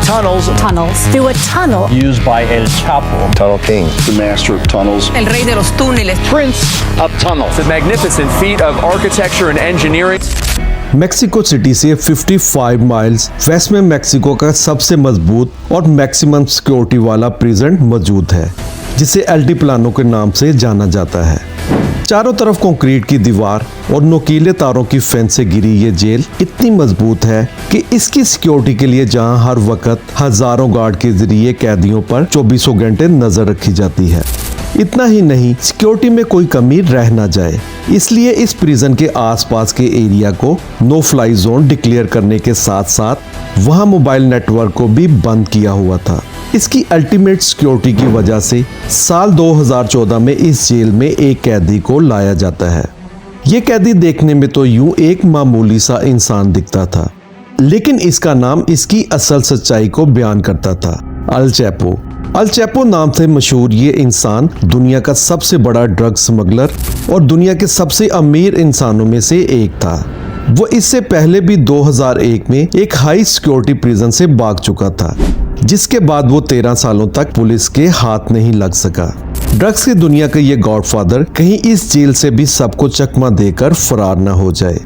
Tunnels. Through a tunnel. Used by El Chapo. Tunnel King. The master of tunnels. El rey de los túneles. Prince of tunnels. It's a magnificent feat of architecture and engineering. Mexico city से 55 miles waste में Mexico का सबसे मजबूत और maximum security वाला prison मौजूद है, जिसे अल्टीप्लानो के नाम से जाना जाता है। चारों तरफ कंक्रीट की दीवार और नुकीले तारों की फेंस से घिरी ये जेल इतनी मजबूत है कि इसकी सिक्योरिटी के लिए जहां हर वक्त हजारों गार्ड के जरिए कैदियों पर 24 घंटे नजर रखी जाती है। इतना ही नहीं, सिक्योरिटी में कोई कमी रह ना जाए, इसलिए इस प्रिजन के आसपास के एरिया को नो फ्लाई जोन डिक्लेयर करने के साथ साथ वहां मोबाइल नेटवर्क को भी बंद किया हुआ था। इसकी अल्टीमेट सिक्योरिटी की वजह से साल 2014 में इस जेल में एक कैदी को लाया जाता है। ये कैदी देखने में तो यूं एक मामूली सा इंसान दिखता था, लेकिन इसका नाम इसकी असल सच्चाई को बयान करता था, अल चैपो। अल चैपो नाम से मशहूर ये इंसान दुनिया का सबसे बड़ा ड्रग स्मगलर और दुनिया के सबसे अमीर इंसानों में से एक था। वो इससे पहले भी 2001 में एक हाई सिक्योरिटी प्रिजन से भाग चुका था, जिसके बाद वो 13 सालों तक पुलिस के हाथ नहीं लग सका। ड्रग्स की दुनिया का ये गॉडफादर कहीं इस जेल से भी सबको चकमा देकर फरार न हो जाए,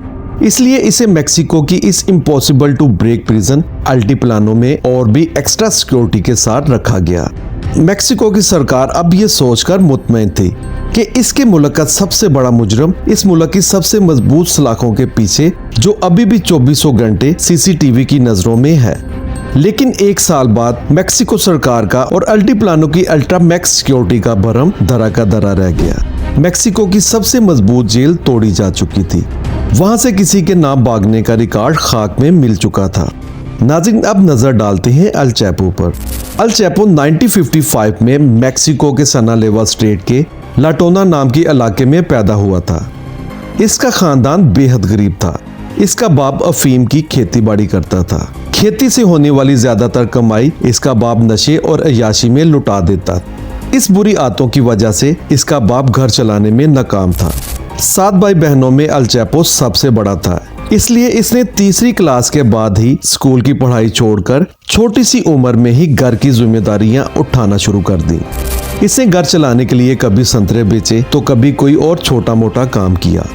इसलिए इसे मेक्सिको की इस इम्पॉसिबल टू ब्रेक प्रिजन अल्टीप्लानो में और भी एक्स्ट्रा सिक्योरिटी के साथ रखा गया। मेक्सिको की सरकार अब ये सोचकर मुतमईन थी कि इसके मुल्क का सबसे बड़ा मुजरम इस मुल्क की सबसे मजबूत सलाखों के पीछे, जो अभी भी 24 घंटे सीसीटीवी की नजरों में है। लेकिन एक साल बाद मेक्सिको सरकार का और अल्टीप्लानो की अल्ट्रा मैक्स सिक्योरिटी का भरम धरा का धरा रह गया। मेक्सिको की सबसे मजबूत जेल तोड़ी जा चुकी थी, वहां से किसी के नाम भागने का रिकॉर्ड खाक में मिल चुका था। नाज़रीन, अब नजर डालते हैं अल चैपो पर। अल चैपो 1955 में मेक्सिको के सनालेवा स्टेट के लाटोना नाम के इलाके में पैदा हुआ था। इसका खानदान बेहद गरीब था। इसका बाप अफीम की खेती बाड़ी करता था। खेती से होने वाली ज्यादातर कमाई इसका बाप नशे और अय्याशी में लुटा देता। इस बुरी आदतों की वजह से इसका बाप घर चलाने में नाकाम था। 7 भाई बहनों में अल चैपो सबसे बड़ा था, इसलिए इसने तीसरी क्लास के बाद ही स्कूल की पढ़ाई छोड़कर छोटी सी उम्र में ही घर की जिम्मेदारियां उठाना शुरू कर दी। इसने घर चलाने के लिए कभी संतरे बेचे तो कभी कोई और छोटा मोटा काम किया।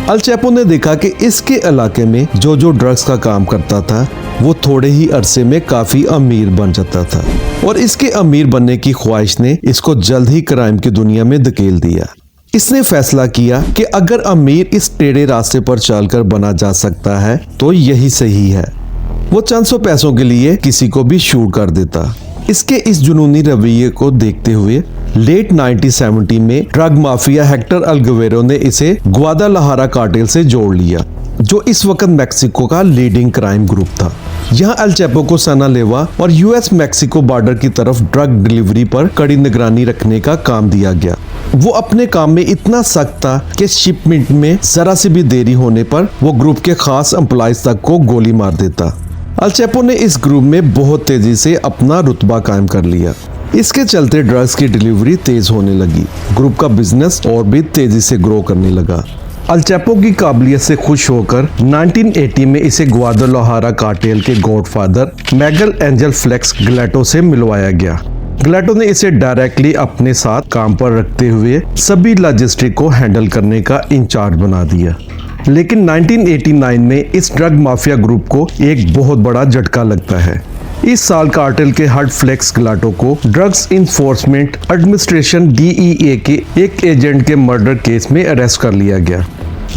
अल चैपो ने देखा कि इसके इलाके में जो ड्रग्स का काम करता था वो थोड़े ही अरसे में काफी अमीर बन जाता था, और इसके अमीर बनने की ख्वाहिश ने इसको जल्द ही क्राइम की दुनिया में धकेल दिया। इसने फैसला किया कि अगर अमीर इस टेढ़े रास्ते पर चलकर बना जा सकता है तो यही सही है। वो चंद सौ पैसों के लिए किसी को भी शूट कर देता। इसके इस जुनूनी रवैये को देखते हुए लेट 1970 में ड्रग माफिया हेक्टर अल्गवेरो ने इसे ग्वादालाहारा कार्टेल से जोड़ लिया, जो इस वक्त मेक्सिको का लीडिंग क्राइम ग्रुप था। यहाँ अल चैपो को सनालेवा और यूएस मेक्सिको बॉर्डर की तरफ ड्रग डिलीवरी पर कड़ी निगरानी रखने का काम दिया गया। वो अपने काम में इतना सख्त था कि शिपमेंट में जरा सी भी देरी होने पर वो ग्रुप के खास एम्प्लॉइज तक को गोली मार देता। अल चैपो ने इस ग्रुप में बहुत तेजी से अपना रुतबा कायम कर लिया। इसके चलते ड्रग्स की डिलीवरी तेज होने लगी। ग्रुप का बिजनेस और भी तेजी से ग्रो करने लगा। अल चैपो की काबिलियत से खुश होकर 1980 में इसे ग्वादालाहारा कार्टेल के गॉडफादर मैगल एंजल फ्लेक्स ग्लेटो से मिलवाया गया। ग्लेटो ने इसे डायरेक्टली अपने साथ काम पर रखते हुए सभी लॉजिस्टिक को हैंडल करने का इंचार्ज बना दिया। लेकिन 1989 में इस ड्रग माफिया ग्रुप को एक बहुत बड़ा झटका लगता है। इस साल कार्टेल के हेड फ्लेक्स ग्लेटो को ड्रग्स इन्फोर्समेंट एडमिनिस्ट्रेशन DEA के एक एजेंट के मर्डर केस में अरेस्ट कर लिया गया,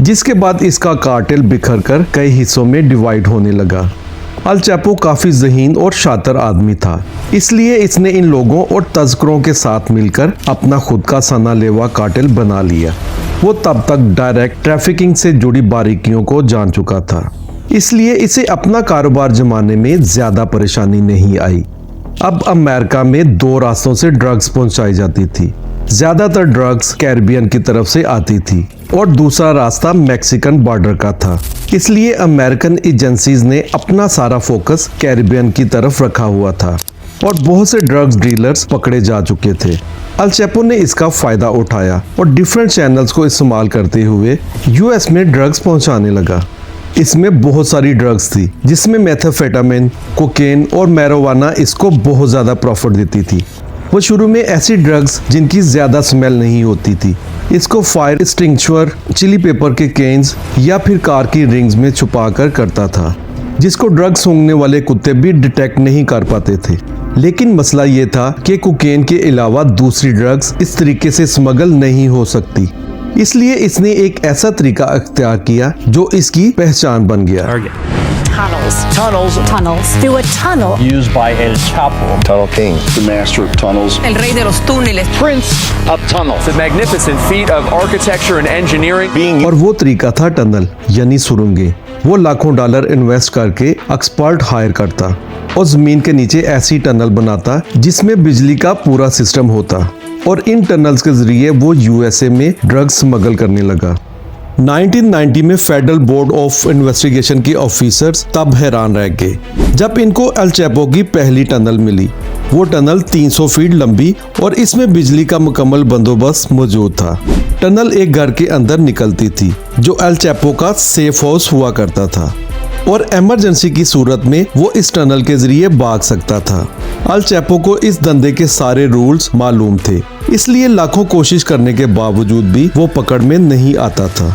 जिसके बाद इसका कार्टेल बिखर कर कई हिस्सों में डिवाइड होने लगा। अल चैपो काफी ज़हीन और शातिर आदमी था, इसलिए इसने इन लोगों और तस्करों के साथ मिलकर अपना खुद का सनालेवा कार्टेल बना लिया। वो तब तक डायरेक्ट ट्रैफिकिंग से जुड़ी बारीकियों को जान चुका था, इसलिए इसे अपना कारोबार जमाने में ज्यादा परेशानी नहीं आई। अब अमेरिका में 2 रास्तों से ड्रग्स पहुंचाई जाती थी। ज्यादातर ड्रग्स कैरिबियन की तरफ से आती थी और दूसरा रास्ता मैक्सिकन बॉर्डर का था, इसलिए अमेरिकन एजेंसीज ने अपना सारा फोकस कैरिबियन की तरफ रखा हुआ था और बहुत से ड्रग्स डीलर्स पकड़े जा चुके थे। अल चैपो ने इसका फायदा उठाया और डिफरेंट चैनल्स को इस्तेमाल करते हुए यूएस में ड्रग्स पहुंचाने लगा। इसमें बहुत सारी ड्रग्स थी जिसमें मेथाफेटामिन, कोकेन और मैरिजुआना इसको बहुत ज़्यादा प्रॉफिट देती थी। वो शुरू में ऐसी ड्रग्स जिनकी ज़्यादा स्मेल नहीं होती थी इसको फायर एक्सटिंग्विशर, चिली पेपर के केन्स या फिर कार की रिंग्स में छुपा कर करता था, जिसको ड्रग्स सूंघने वाले कुत्ते भी डिटेक्ट नहीं कर पाते थे। लेकिन मसला ये था कि कोकेन के अलावा दूसरी ड्रग्स इस तरीके से स्मगल नहीं हो सकती, इसलिए इसने एक ऐसा तरीका अख्तियार किया जो इसकी पहचान बन गया। Tunnels. Through a tunnel. Used by El Chapo. Tunnel King. The master of tunnels. El rey de los túneles. Prince of tunnels. It's a magnificent feat of architecture and engineering. Being और वो तरीका था tunnel यानी सुरंगें। वो लाखों dollar invest करके expert higher करता और जमीन के नीचे ऐसी टनल बनाता जिसमें बिजली का पूरा सिस्टम होता, और इन टनल्स के जरिए वो यूएसए में ड्रग्स स्मगल करने लगा। 1990 में फेडरल बोर्ड ऑफ इन्वेस्टिगेशन के ऑफिसर्स तब हैरान रह गए जब इनको एल चैपो की पहली टनल मिली। वो टनल 300 फीट लंबी और इसमें बिजली का मुकम्मल बंदोबस्त मौजूद था। टनल एक घर के अंदर निकलती थी जो एल चैपो का सेफ हाउस हुआ करता था, और इमरजेंसी की सूरत में वो इस टनल के जरिए भाग सकता था। एल चैपो को इस धंधे के सारे रूल्स मालूम थे, इसलिए लाखों कोशिश करने के बावजूद भी वो पकड़ में नहीं आता था।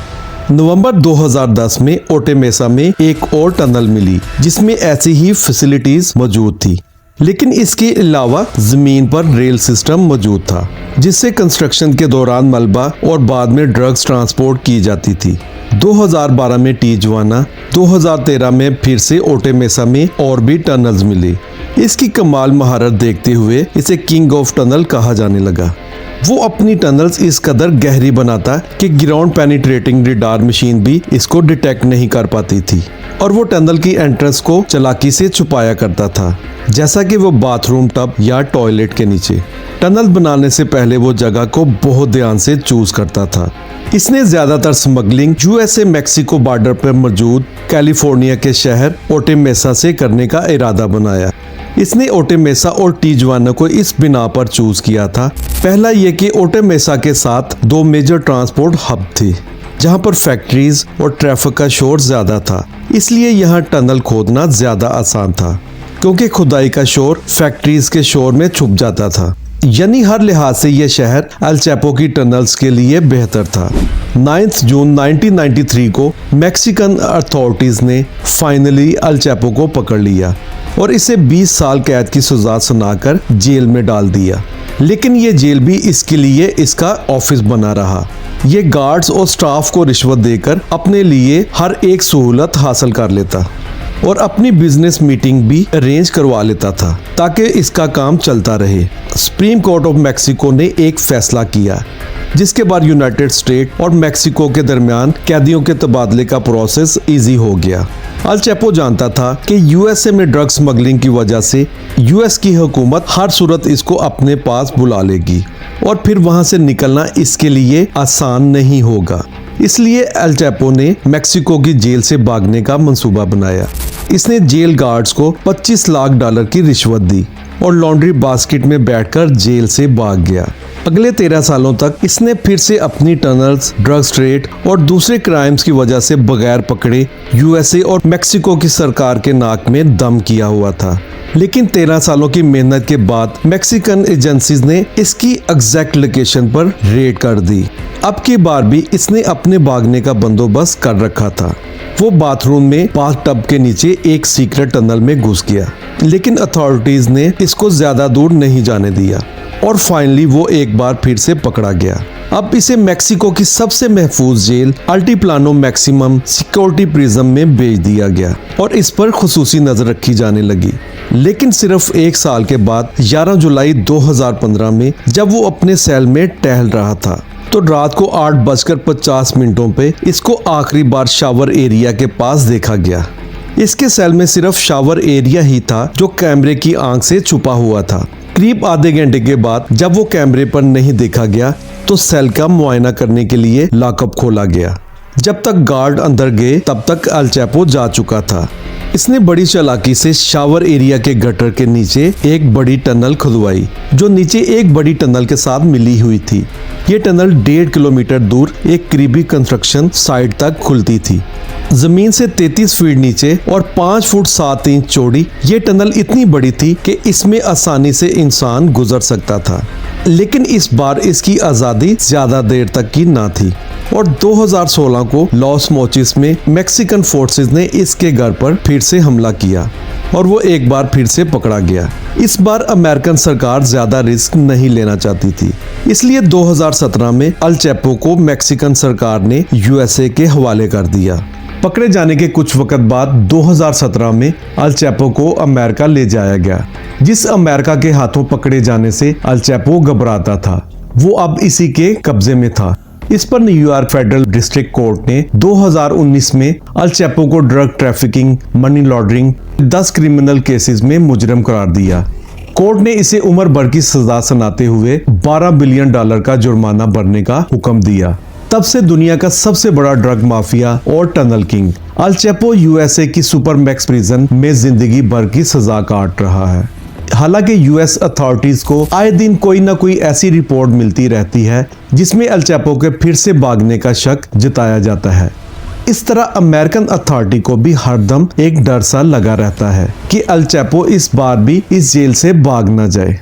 नवंबर 2010 में ओटे मेसा में एक और टनल मिली जिसमें ऐसी ही फैसिलिटीज मौजूद थी, लेकिन इसके अलावा जमीन पर रेल सिस्टम मौजूद था जिससे कंस्ट्रक्शन के दौरान मलबा और बाद में ड्रग्स ट्रांसपोर्ट की जाती थी। 2012 में टिजुआना, 2013 में फिर से ओटे मेसा में और भी टनल्स मिली। इसकी कमाल महारत देखते हुए इसे किंग ऑफ टनल कहा जाने लगा। वो अपनी टनल्स इस कदर गहरी बनाता कि ग्राउंड पेनिट्रेटिंग रडार मशीन भी इसको डिटेक्ट नहीं कर पाती थी, और वो टनल की एंट्रेंस को चालाकी से छुपाया करता था, जैसा कि वो बाथरूम टब या टॉयलेट के नीचे। टनल बनाने से पहले वो जगह को बहुत ध्यान से चूज करता था। इसने ज्यादातर स्मगलिंग यूएसए मैक्सिको बॉर्डर पर मौजूद कैलिफोर्निया के शहर ओटे मेसा से करने का इरादा बनाया। इसने ओटे मेसा और टिजुआना को इस बिना पर चूज किया था। पहला ये कि ओटे मेसा के साथ दो मेजर ट्रांसपोर्ट हब थे जहां पर फैक्ट्रीज और ट्रैफिक का शोर ज्यादा था, इसलिए यहाँ टनल खोदना ज्यादा आसान था क्योंकि खुदाई का शोर फैक्ट्रीज के शोर में छुप जाता था। यानी हर लिहाज से यह शहर एल चैपो की टनल्स के लिए बेहतर था। 9 जून 1993 को मैक्सिकन अथॉरिटीज ने फाइनली एल चैपो को पकड़ लिया और इसे 20 साल कैद की सजा सुनाकर जेल में डाल दिया। लेकिन ये जेल भी इसके लिए इसका ऑफिस बना रहा। ये गार्ड्स और स्टाफ को रिश्वत देकर अपने लिए हर एक सहूलत हासिल कर लेता और अपनी बिजनेस मीटिंग भी अरेंज करवा लेता था ताकि इसका काम चलता रहे। सुप्रीम कोर्ट ऑफ मैक्सिको ने एक फैसला किया जिसके बाद यूनाइटेड स्टेट और मैक्सिको के दरमियान कैदियों के तबादले का प्रोसेस इजी हो गया। एल चैपो जानता था कि यूएसए में ड्रग स्मगलिंग की वजह से यूएस की हुकूमत हर सूरत इसको अपने पास बुला लेगी और फिर वहां से निकलना इसके लिए आसान नहीं होगा। इसलिए एल चैपो ने मैक्सिको की जेल से भागने का मंसूबा बनाया। इसने जेल गार्ड्स को $25 लाख की रिश्वत दी और लॉन्ड्री बास्केट में बैठकर जेल से भाग गया। अगले 13 सालों तक इसने फिर से अपनी टनल्स, ड्रग्स ट्रेड और दूसरे क्राइम्स की वजह से बगैर पकड़े यूएसए और मैक्सिको की सरकार के नाक में दम किया हुआ था। लेकिन 13 सालों की मेहनत के बाद मैक्सिकन एजेंसीज ने इसकी एग्जैक्ट लोकेशन पर रेड कर दी। अब की बार भी इसने अपने भागने का बंदोबस्त कर रखा था। वो बाथरूम में बाथ टब के नीचे एक सीक्रेट टनल में घुस गया, लेकिन अथॉरिटीज ने इसको ज्यादा दूर नहीं जाने दिया और फाइनली वो एक बार फिर से पकड़ा गया। अब इसे मैक्सिको की सबसे महफूज जेल अल्टीप्लानो मैक्सिमम सिक्योरिटी प्रिजन में भेज दिया गया और इस पर खुसूसी नजर रखी जाने लगी। लेकिन सिर्फ 1 साल के बाद 11 जुलाई 2015 में जब वो अपने सेल में टहल रहा था तो रात को 8:50 पे इसको आखिरी बार शावर एरिया के पास देखा गया। इसके सेल में सिर्फ शावर एरिया ही था जो कैमरे की आंख से छुपा हुआ था। करीब आधे घंटे के बाद जब वो कैमरे पर नहीं देखा गया तो सेल का मुआयना करने के लिए लॉकअप खोला गया। जब तक गार्ड अंदर गए तब तक एल चैपो जा चुका था। इसने बड़ी चालाकी से शावर एरिया के गटर के नीचे एक बड़ी टनल खुदवाई जो नीचे एक बड़ी टनल के साथ मिली हुई थी। ये टनल 1.5 किलोमीटर दूर एक करीबी कंस्ट्रक्शन साइट तक खुलती थी। जमीन से 33 फीट नीचे और 5 फुट 7 इंच चौड़ी ये टनल इतनी बड़ी थी कि इसमें आसानी से इंसान गुजर सकता था। लेकिन इस बार इसकी आज़ादी ज़्यादा देर तक की ना थी और 2016 को लॉस मोचिस में मैक्सिकन फोर्सेस ने इसके घर पर फिर से हमला किया और वो एक बार फिर से पकड़ा गया। इस बार अमेरिकन सरकार ज्यादा रिस्क नहीं लेना चाहती थी, इसलिए 2017 में अल चैपो को मैक्सिकन सरकार ने यूएसए के हवाले कर दिया। पकड़े जाने के कुछ वक्त बाद 2017 में अल चैपो को अमेरिका ले जाया गया। जिस अमेरिका के हाथों पकड़े जाने से अल चैपो घबराता था, वो अब इसी के कब्जे में था। इस पर न्यूयॉर्क फेडरल डिस्ट्रिक्ट कोर्ट ने 2019 में अल चैपो को drug trafficking, money laundering 10 criminal cases में मुजरिम करार दिया। कोर्ट ने इसे उम्र भर की सजा सुनाते हुए $12 बिलियन का जुर्माना भरने का हुक्म दिया। तब से दुनिया का सबसे बड़ा ड्रग माफिया और टनल किंग अल चैपो यूएसए की सुपर मैक्स प्रिजन में जिंदगी भर की सजा काट रहा है। हालांकि यूएस अथॉरिटीज को आए दिन कोई ना कोई ऐसी रिपोर्ट मिलती रहती है जिसमें अल चैपो के फिर से भागने का शक जताया जाता है। इस तरह अमेरिकन अथॉरिटी को भी हरदम एक डर सा लगा रहता है कि अल चैपो इस बार भी इस जेल से भाग न जाए।